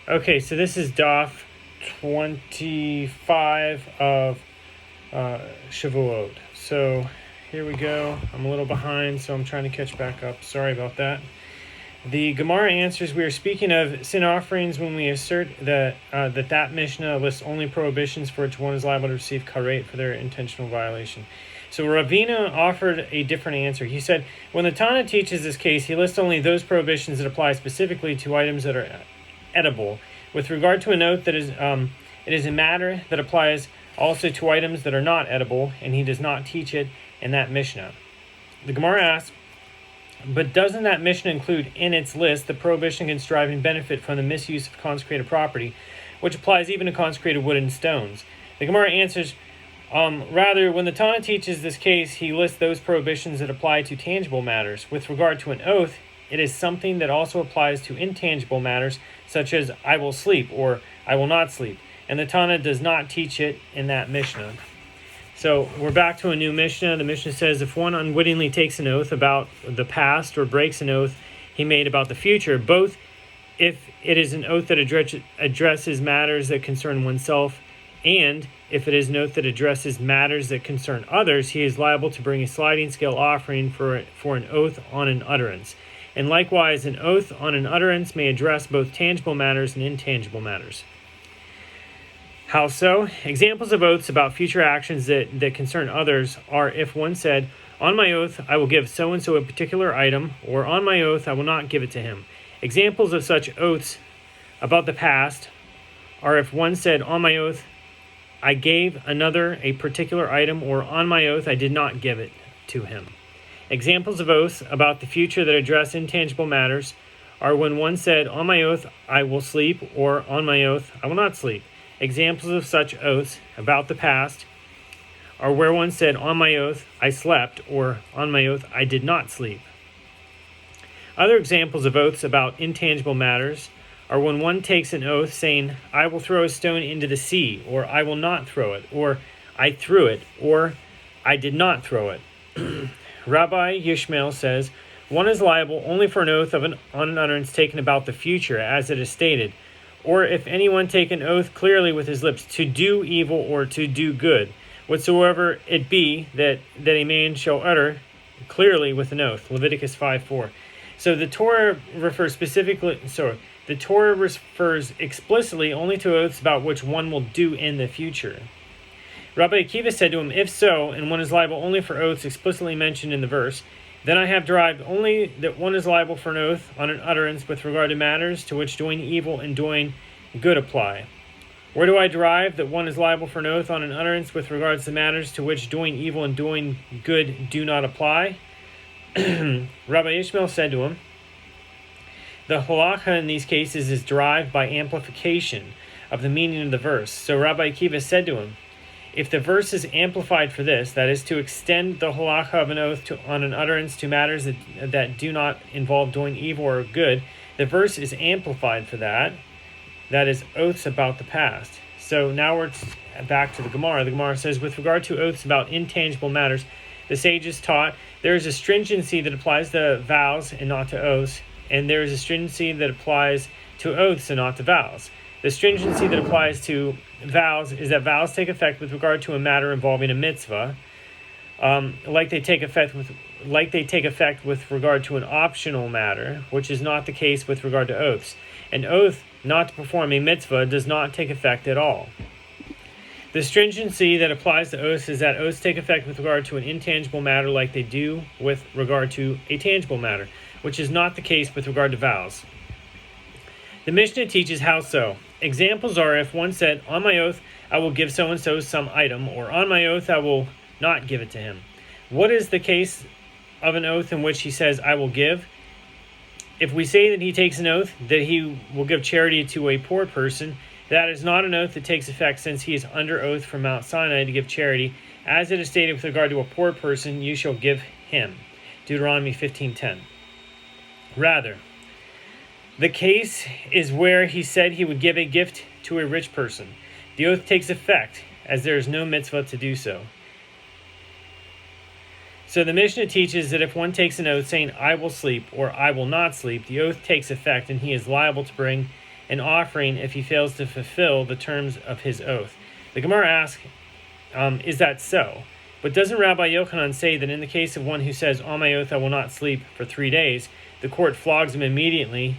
Okay, so this is Daf 25 of Shavuot. So here we go. I'm a little behind, so I'm trying to catch back up. Sorry about that. The Gemara answers, we are speaking of sin offerings when we assert that that Mishnah lists only prohibitions for which one is liable to receive karet for their intentional violation. So Ravina offered a different answer. He said, when the Tana teaches this case, he lists only those prohibitions that apply specifically to items that are edible. With regard to an oath, that is, it is a matter that applies also to items that are not edible, and he does not teach it in that Mishnah. The Gemara asks, but doesn't that Mishnah include in its list the prohibition against deriving benefit from the misuse of consecrated property, which applies even to consecrated wood and stones? The Gemara answers, rather, when the Tana teaches this case, he lists those prohibitions that apply to tangible matters. With regard to an oath, it is something that also applies to intangible matters, such as I will sleep or I will not sleep. And the Tana does not teach it in that Mishnah. So we're back to a new Mishnah. The Mishnah says, if one unwittingly takes an oath about the past or breaks an oath he made about the future, both if it is an oath that addresses matters that concern oneself, and if it is an oath that addresses matters that concern others, he is liable to bring a sliding scale offering for an oath on an utterance. And likewise, an oath on an utterance may address both tangible matters and intangible matters. How so? Examples of oaths about future actions that concern others are if one said, on my oath, I will give so-and-so a particular item, or on my oath, I will not give it to him. Examples of such oaths about the past are if one said, on my oath, I gave another a particular item, or on my oath, I did not give it to him. Examples of oaths about the future that address intangible matters are when one said, on my oath, I will sleep, or on my oath, I will not sleep. Examples of such oaths about the past are where one said, on my oath, I slept, or on my oath, I did not sleep. Other examples of oaths about intangible matters are when one takes an oath saying, I will throw a stone into the sea, or I will not throw it, or I threw it, or I did not throw it. Rabbi Yishmael says, one is liable only for an oath on an utterance taken about the future, as it is stated, or if anyone take an oath clearly with his lips to do evil or to do good, whatsoever it be that a man shall utter clearly with an oath. Leviticus 5:4. So the Torah refers explicitly only to oaths about which one will do in the future. Rabbi Akiva said to him, if so, and one is liable only for oaths explicitly mentioned in the verse, then I have derived only that one is liable for an oath on an utterance with regard to matters to which doing evil and doing good apply. Where do I derive that one is liable for an oath on an utterance with regards to matters to which doing evil and doing good do not apply? Rabbi Ishmael said to him, the halacha in these cases is derived by amplification of the meaning of the verse. So Rabbi Akiva said to him, if the verse is amplified for this, that is to extend the halacha of an oath on an utterance to matters that do not involve doing evil or good, the verse is amplified for that is oaths about the past. So now we're back to the Gemara. The Gemara says, with regard to oaths about intangible matters, the sages taught there is a stringency that applies to vows and not to oaths, and there is a stringency that applies to oaths and not to vows. The stringency that applies to vows is that vows take effect with regard to a matter involving a mitzvah, like they take effect with regard to an optional matter, which is not the case with regard to oaths. An oath not to perform a mitzvah does not take effect at all. The stringency that applies to oaths is that oaths take effect with regard to an intangible matter like they do with regard to a tangible matter, which is not the case with regard to vows. The Mishnah teaches how so. Examples are if one said, on my oath, I will give so-and-so some item, or on my oath, I will not give it to him. What is the case of an oath in which he says, I will give? If we say that he takes an oath that he will give charity to a poor person, that is not an oath that takes effect since he is under oath from Mount Sinai to give charity. As it is stated with regard to a poor person, you shall give him. Deuteronomy 15:10. Rather, the case is where he said he would give a gift to a rich person. The oath takes effect, as there is no mitzvah to do so. So the Mishnah teaches that if one takes an oath saying, I will sleep or I will not sleep, the oath takes effect and he is liable to bring an offering if he fails to fulfill the terms of his oath. The Gemara asks, is that so? But doesn't Rabbi Yochanan say that in the case of one who says, on my oath I will not sleep for 3 days, the court flogs him immediately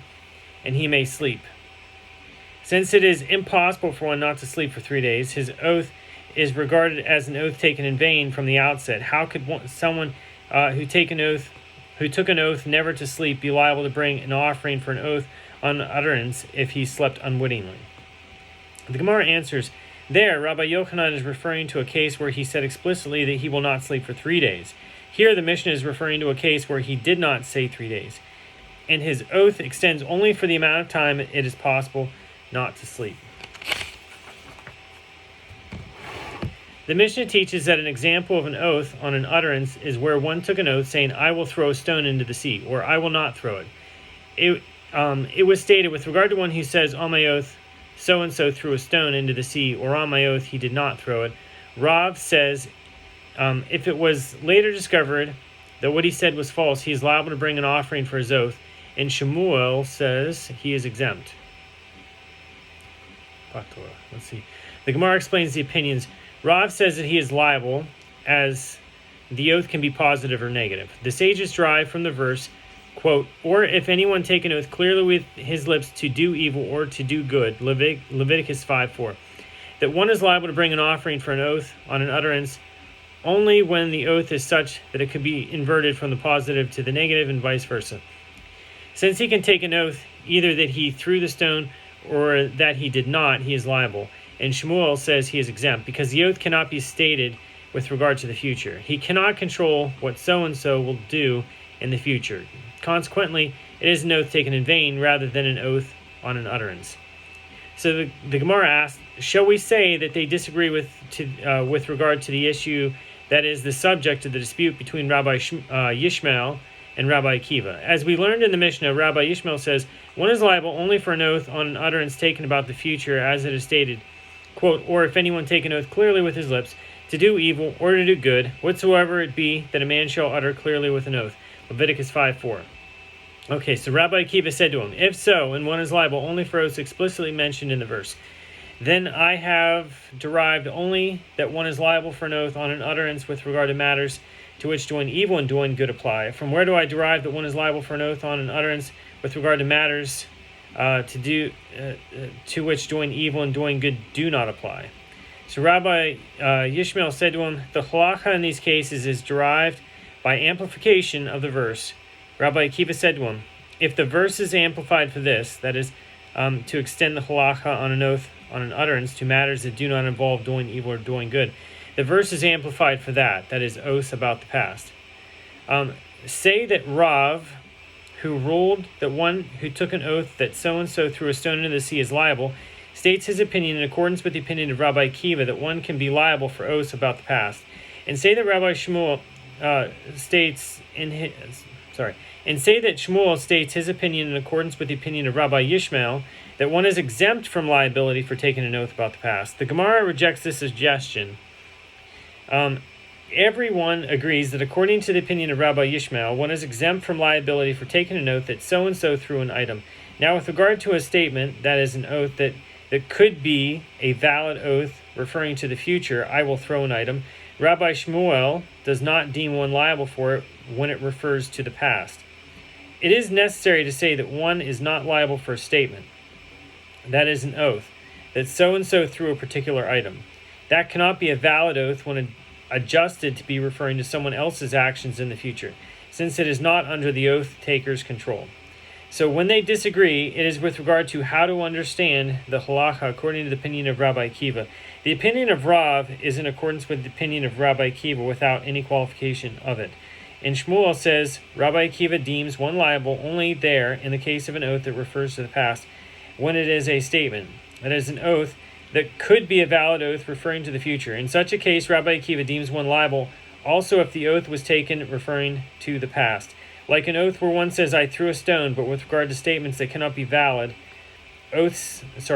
and he may sleep? Since it is impossible for one not to sleep for 3 days, his oath is regarded as an oath taken in vain from the outset. How could someone who took an oath never to sleep be liable to bring an offering for an oath on utterance if he slept unwittingly? The Gemara answers, there, Rabbi Yochanan is referring to a case where he said explicitly that he will not sleep for 3 days. Here, the Mishnah is referring to a case where he did not say 3 days, and his oath extends only for the amount of time it is possible not to sleep. The Mishnah teaches that an example of an oath on an utterance is where one took an oath saying, I will throw a stone into the sea, or I will not throw it. It was stated with regard to one who says, on my oath, so-and-so threw a stone into the sea, or on my oath, he did not throw it. Rav says, if it was later discovered that what he said was false, he is liable to bring an offering for his oath, and Shemuel says he is exempt. Let's see. The Gemara explains the opinions. Rav says that he is liable, as the oath can be positive or negative. The sages derive from the verse, quote, or if anyone take an oath clearly with his lips to do evil or to do good, Leviticus 5:4, that one is liable to bring an offering for an oath on an utterance only when the oath is such that it could be inverted from the positive to the negative and vice versa. Since he can take an oath either that he threw the stone or that he did not, he is liable. And Shemuel says he is exempt because the oath cannot be stated with regard to the future. He cannot control what so-and-so will do in the future. Consequently, it is an oath taken in vain rather than an oath on an utterance. So the Gemara asks, shall we say that they disagree with regard to the issue that is the subject of the dispute between Rabbi Yishmael and Rabbi Akiva? As we learned in the Mishnah, Rabbi Yishmael says, one is liable only for an oath on an utterance taken about the future, as it is stated, quote, or if anyone take an oath clearly with his lips, to do evil or to do good, whatsoever it be that a man shall utter clearly with an oath. Leviticus 5:4. Okay, so Rabbi Akiva said to him, if so, and one is liable only for oaths explicitly mentioned in the verse, then I have derived only that one is liable for an oath on an utterance with regard to matters to which doing evil and doing good apply. From where do I derive that one is liable for an oath on an utterance with regard to matters to which doing evil and doing good do not apply? So Rabbi Yishmael said to him, the halacha in these cases is derived by amplification of the verse. Rabbi Akiva said to him, if the verse is amplified for this, that is, to extend the halacha on an oath on an utterance to matters that do not involve doing evil or doing good, the verse is amplified for that is, oaths about the past. Say that Rav, who ruled that one who took an oath that so-and-so threw a stone into the sea is liable, states his opinion in accordance with the opinion of Rabbi Akiva that one can be liable for oaths about the past. And say that Shmuel states his opinion in accordance with the opinion of Rabbi Yishmael that one is exempt from liability for taking an oath about the past. The Gemara rejects this suggestion. Everyone agrees that according to the opinion of Rabbi Yishmael, one is exempt from liability for taking an oath that so-and-so threw an item. Now, with regard to a statement, that is an oath that could be a valid oath referring to the future, I will throw an item, Rabbi Shmuel does not deem one liable for it when it refers to the past. It is necessary to say that one is not liable for a statement, that is an oath, that so-and-so threw a particular item. That cannot be a valid oath when adjusted to be referring to someone else's actions in the future, since it is not under the oath taker's control. So when they disagree, it is with regard to how to understand the halacha according to the opinion of Rabbi Akiva. The opinion of Rav is in accordance with the opinion of Rabbi Akiva without any qualification of it. And Shmuel says, Rabbi Akiva deems one liable only there in the case of an oath that refers to the past, when it is a statement, that is an oath that could be a valid oath referring to the future. In such a case, Rabbi Akiva deems one liable also if the oath was taken referring to the past. Like an oath where one says, I threw a stone, but with regard to statements that cannot be valid oaths if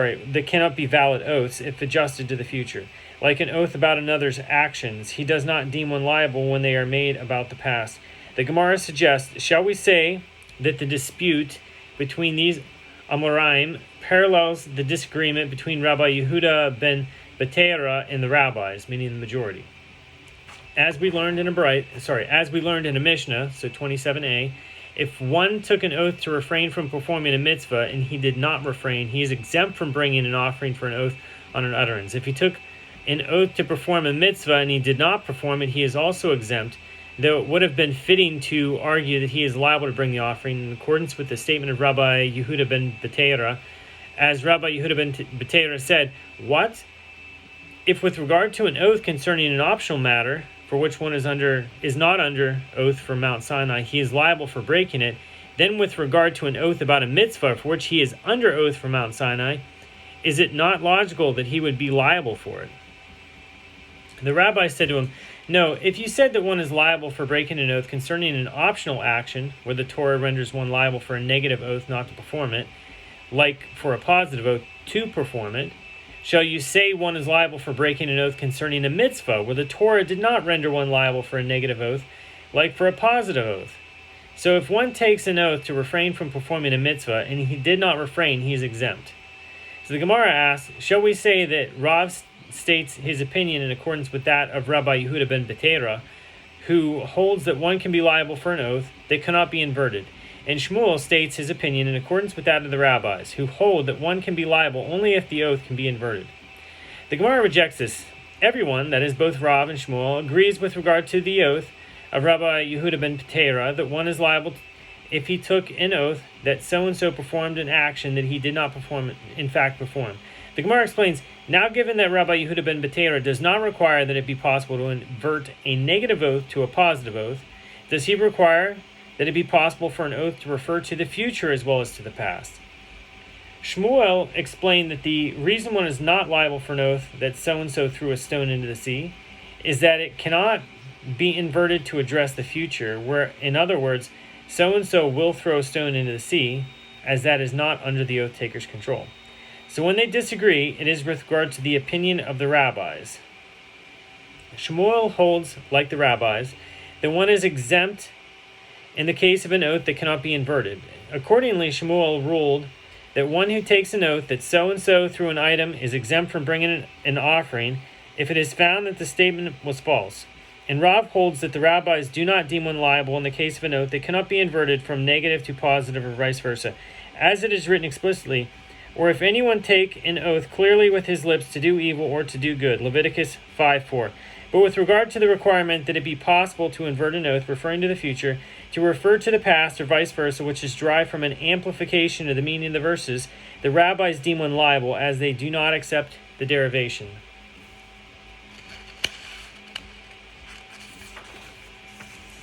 adjusted to the future. Like an oath about another's actions, he does not deem one liable when they are made about the past. The Gemara suggests, shall we say that the dispute between these Amoraim parallels the disagreement between Rabbi Yehuda ben Beteira and the rabbis, meaning the majority. As we learned in a Mishnah, so 27a, if one took an oath to refrain from performing a mitzvah and he did not refrain, he is exempt from bringing an offering for an oath on an utterance. If he took an oath to perform a mitzvah and he did not perform it, he is also exempt, though it would have been fitting to argue that he is liable to bring the offering in accordance with the statement of Rabbi Yehuda ben Beteira. As Rabbi Yehuda ben Beteira said, "What? If with regard to an oath concerning an optional matter, for which one is not under oath from Mount Sinai, he is liable for breaking it, then with regard to an oath about a mitzvah for which he is under oath from Mount Sinai, is it not logical that he would be liable for it?" The rabbi said to him, "No, if you said that one is liable for breaking an oath concerning an optional action, where the Torah renders one liable for a negative oath not to perform it, like for a positive oath to perform it, shall you say one is liable for breaking an oath concerning a mitzvah, where the Torah did not render one liable for a negative oath, like for a positive oath? So if one takes an oath to refrain from performing a mitzvah, and he did not refrain, he is exempt." So the Gemara asks, shall we say that Rav states his opinion in accordance with that of Rabbi Yehuda ben Beteira, who holds that one can be liable for an oath that cannot be inverted, and Shmuel states his opinion in accordance with that of the rabbis, who hold that one can be liable only if the oath can be inverted? The Gemara rejects this. Everyone, that is both Rav and Shmuel, agrees with regard to the oath of Rabbi Yehuda ben Beteira that one is liable if he took an oath that so-and-so performed an action that he did not perform. The Gemara explains, now given that Rabbi Yehuda ben Beteira does not require that it be possible to invert a negative oath to a positive oath, does he require that it be possible for an oath to refer to the future as well as to the past? Shmuel explained that the reason one is not liable for an oath that so-and-so threw a stone into the sea is that it cannot be inverted to address the future, where, in other words, so-and-so will throw a stone into the sea, as that is not under the oath taker's control. So when they disagree, it is with regard to the opinion of the rabbis. Shmuel holds, like the rabbis, that one is exempt in the case of an oath that cannot be inverted. Accordingly, Shmuel ruled that one who takes an oath that so-and-so threw an item is exempt from bringing an offering if it is found that the statement was false. And Rav holds that the rabbis do not deem one liable in the case of an oath that cannot be inverted from negative to positive or vice versa, as it is written explicitly, or if anyone take an oath clearly with his lips to do evil or to do good, Leviticus 5:4. But with regard to the requirement that it be possible to invert an oath referring to the future, to refer to the past or vice versa, which is derived from an amplification of the meaning of the verses, the rabbis deem one liable as they do not accept the derivation.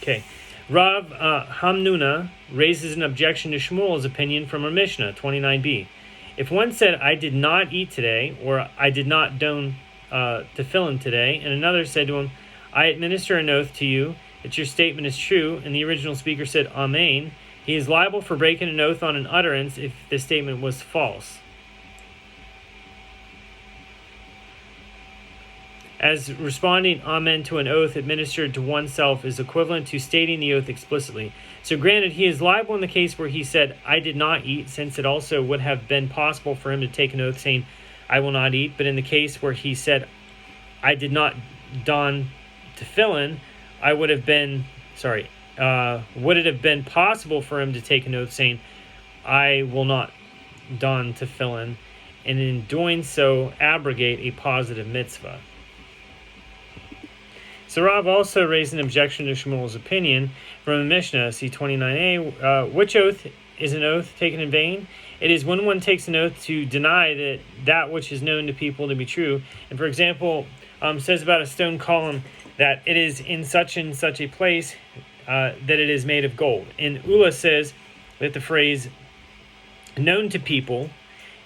Okay, Rav Hamnuna raises an objection to Shmuel's opinion from a Mishnah, 29b. If one said, I did not eat today, or I did not don tefillin today, and another said to him, I administer an oath to you that your statement is true, and the original speaker said, Amen, he is liable for breaking an oath on an utterance if the statement was false. As responding Amen to an oath administered to oneself is equivalent to stating the oath explicitly. So granted, he is liable in the case where he said, I did not eat, since it also would have been possible for him to take an oath saying, I will not eat. But in the case where he said, I did not don tefillin, would it have been possible for him to take an oath saying, I will not don tefillin, and in doing so, abrogate a positive mitzvah? So Rav also raised an objection to Shmuel's opinion from the Mishnah, see 29a. Which oath is an oath taken in vain? It is when one takes an oath to deny that which is known to people to be true. And for example, says about a stone column that it is in such and such a place that it is made of gold. And Ula says that the phrase known to people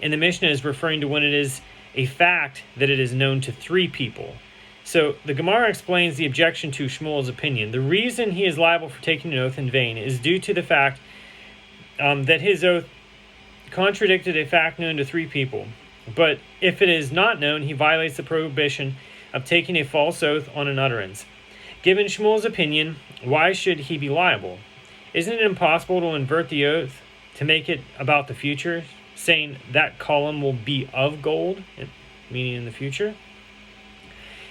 in the Mishnah is referring to when it is a fact that it is known to three people. So the Gemara explains the objection to Shmuel's opinion. The reason he is liable for taking an oath in vain is due to the fact that his oath contradicted a fact known to three people. But if it is not known, he violates the prohibition of taking a false oath on an utterance. Given Shmuel's opinion, why should he be liable? Isn't it impossible to invert the oath to make it about the future, saying that column will be of gold, meaning in the future.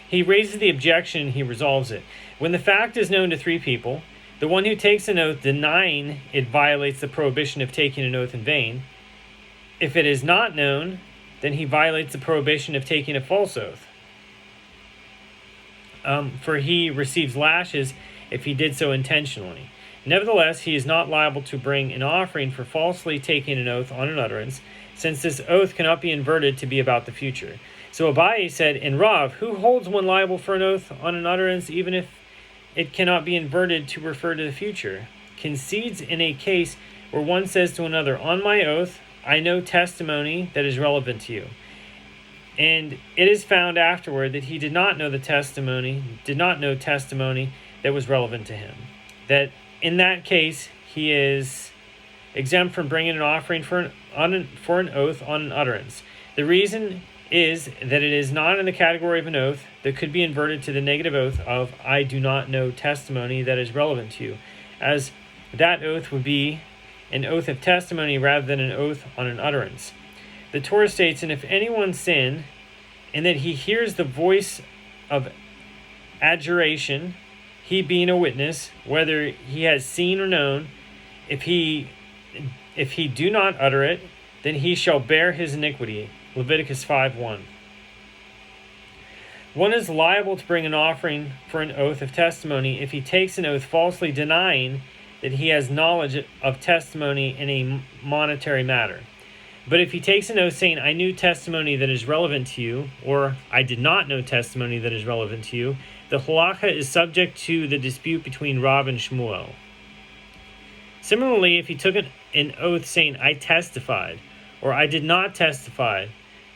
He raises the objection, he resolves it. When the fact is known to three people, the one who takes an oath denying it violates the prohibition of taking an oath in vain. If it is not known, then he violates the prohibition of taking a false oath. For he receives lashes if he did so intentionally. Nevertheless, he is not liable to bring an offering for falsely taking an oath on an utterance, since this oath cannot be inverted to be about the future. So Abaye said, "And Rav, who holds one liable for an oath on an utterance, even if it cannot be inverted to refer to the future? Concedes in a case where one says to another, 'On my oath, I know testimony that is relevant to you.' And it is found afterward that he did not know testimony that was relevant to him. That in that case, he is exempt from bringing an offering for an oath on an utterance. The reason is that it is not in the category of an oath that could be inverted to the negative oath of 'I do not know testimony that is relevant to you,' as that oath would be an oath of testimony rather than an oath on an utterance. The Torah states, 'And if anyone sin, and that he hears the voice of adjuration, he being a witness, whether he has seen or known, if he do not utter it, then he shall bear his iniquity.' Leviticus 5:1. One is liable to bring an offering for an oath of testimony if he takes an oath falsely denying that he has knowledge of testimony in a monetary matter. But if he takes an oath saying, 'I knew testimony that is relevant to you,' or 'I did not know testimony that is relevant to you,' the halakha is subject to the dispute between Rav and Shmuel. Similarly, if he took an oath saying, 'I testified,' or 'I did not testify,'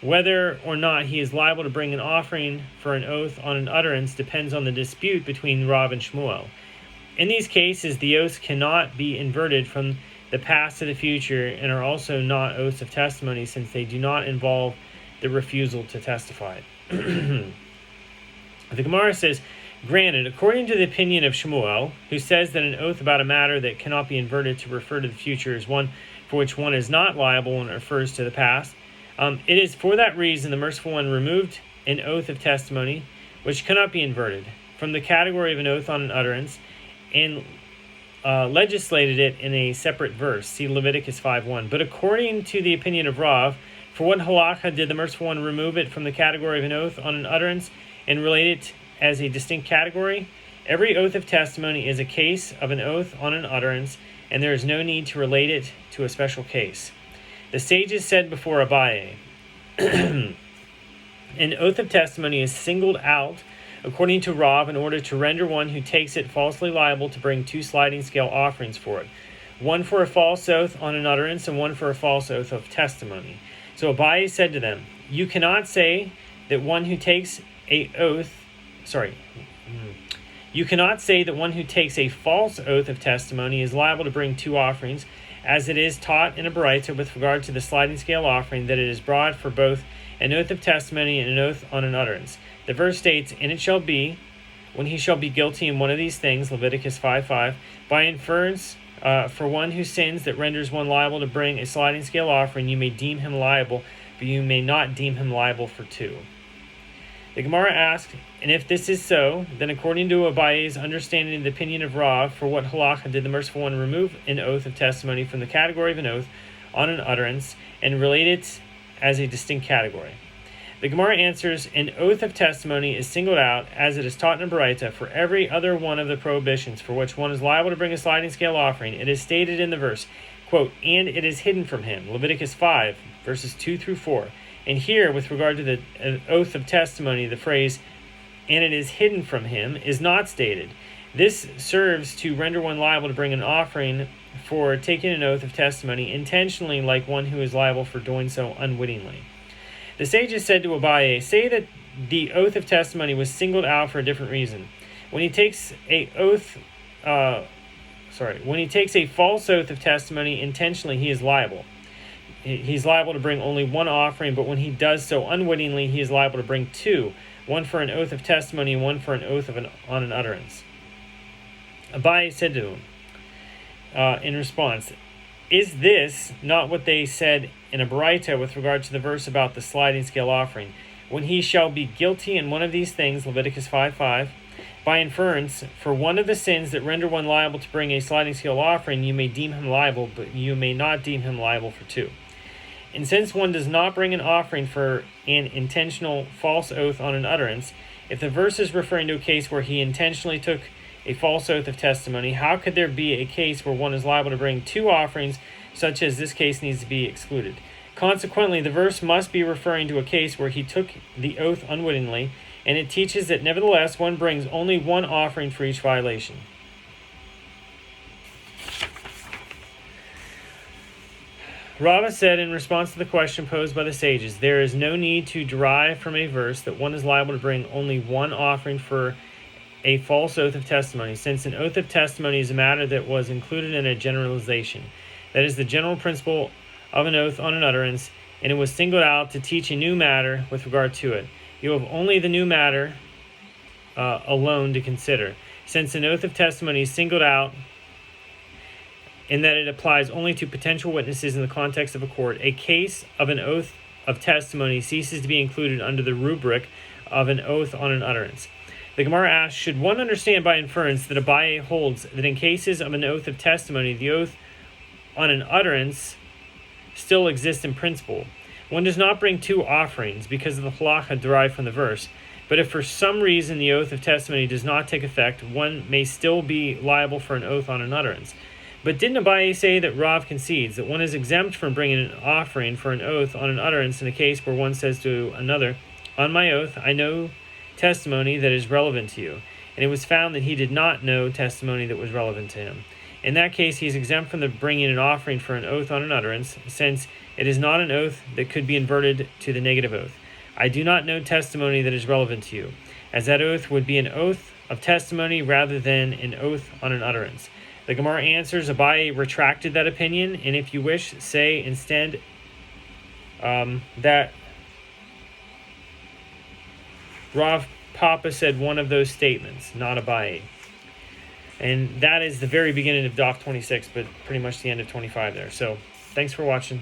whether or not he is liable to bring an offering for an oath on an utterance depends on the dispute between Rav and Shmuel. In these cases, the oaths cannot be inverted from the past to the future and are also not oaths of testimony since they do not involve the refusal to testify." The Gemara says, "Granted, according to the opinion of Shmuel, who says that an oath about a matter that cannot be inverted to refer to the future is one for which one is not liable when it refers to the past, it is for that reason the Merciful One removed an oath of testimony, which cannot be inverted, from the category of an oath on an utterance, and legislated it in a separate verse. See Leviticus 5:1. But according to the opinion of Rav, for what halakha did the Merciful One remove it from the category of an oath on an utterance and relate it as a distinct category? Every oath of testimony is a case of an oath on an utterance, and there is no need to relate it to a special case. The sages said before Abaye, an oath of testimony is singled out according to Rav in order to render one who takes it falsely liable to bring two sliding scale offerings for it, one for a false oath on an utterance and one for a false oath of testimony. So Abaye said to them, you cannot say that one who takes a false oath of testimony is liable to bring two offerings, as it is taught in a baraita with regard to the sliding scale offering, that it is brought for both an oath of testimony and an oath on an utterance. The verse states, and it shall be, when he shall be guilty in one of these things, Leviticus 5:5, by inference, for one who sins that renders one liable to bring a sliding scale offering, you may deem him liable, but you may not deem him liable for two. The Gemara asked, and if this is so, then according to Abaye's understanding of the opinion of Rav, for what halakha did the Merciful One remove an oath of testimony from the category of an oath on an utterance and relate it as a distinct category? The Gemara answers, an oath of testimony is singled out, as it is taught in a baraita, for every other one of the prohibitions for which one is liable to bring a sliding scale offering. It is stated in the verse, quote, and it is hidden from him, Leviticus 5, verses 2 through 4. And here, with regard to the oath of testimony, the phrase, and it is hidden from him, is not stated. This serves to render one liable to bring an offering for taking an oath of testimony intentionally, like one who is liable for doing so unwittingly. The sages said to Abaye, say that the oath of testimony was singled out for a different reason. When he takes a false oath of testimony intentionally, he is liable. He's liable to bring only one offering, but when he does so unwittingly, he is liable to bring two, one for an oath of testimony and one for an oath on an utterance. Abaye said to him, in response, Is this not what they said in a Baraita with regard to the verse about the sliding scale offering? When he shall be guilty in one of these things, Leviticus 5:5, by inference, for one of the sins that render one liable to bring a sliding scale offering, you may deem him liable, but you may not deem him liable for two. And since one does not bring an offering for an intentional false oath on an utterance, if the verse is referring to a case where he intentionally took a false oath of testimony, how could there be a case where one is liable to bring two offerings, such as this case needs to be excluded? Consequently, the verse must be referring to a case where he took the oath unwittingly, and it teaches that nevertheless one brings only one offering for each violation. Rava said in response to the question posed by the sages, there is no need to derive from a verse that one is liable to bring only one offering for a false oath of testimony, since an oath of testimony is a matter that was included in a generalization. That is the general principle of an oath on an utterance, and it was singled out to teach a new matter with regard to it. You have only the new matter alone to consider, since an oath of testimony is singled out in that it applies only to potential witnesses in the context of a court. A case of an oath of testimony ceases to be included under the rubric of an oath on an utterance. The Gemara asks, should one understand by inference that Abaye holds that in cases of an oath of testimony, the oath on an utterance still exists in principle? One does not bring two offerings because of the halacha derived from the verse, but if for some reason the oath of testimony does not take effect, one may still be liable for an oath on an utterance. But didn't Abaye say that Rav concedes that one is exempt from bringing an offering for an oath on an utterance in a case where one says to another, on my oath, I know testimony that is relevant to you, and it was found that he did not know testimony that was relevant to him. In that case, he is exempt from the bringing an offering for an oath on an utterance, since it is not an oath that could be inverted to the negative oath. I do not know testimony that is relevant to you, as that oath would be an oath of testimony rather than an oath on an utterance. The Gemara answers, Abaye retracted that opinion, and if you wish, say instead that Rav Papa said one of those statements, not Abaye. And that is the very beginning of Daf 26, but pretty much the end of 25 there. So, thanks for watching.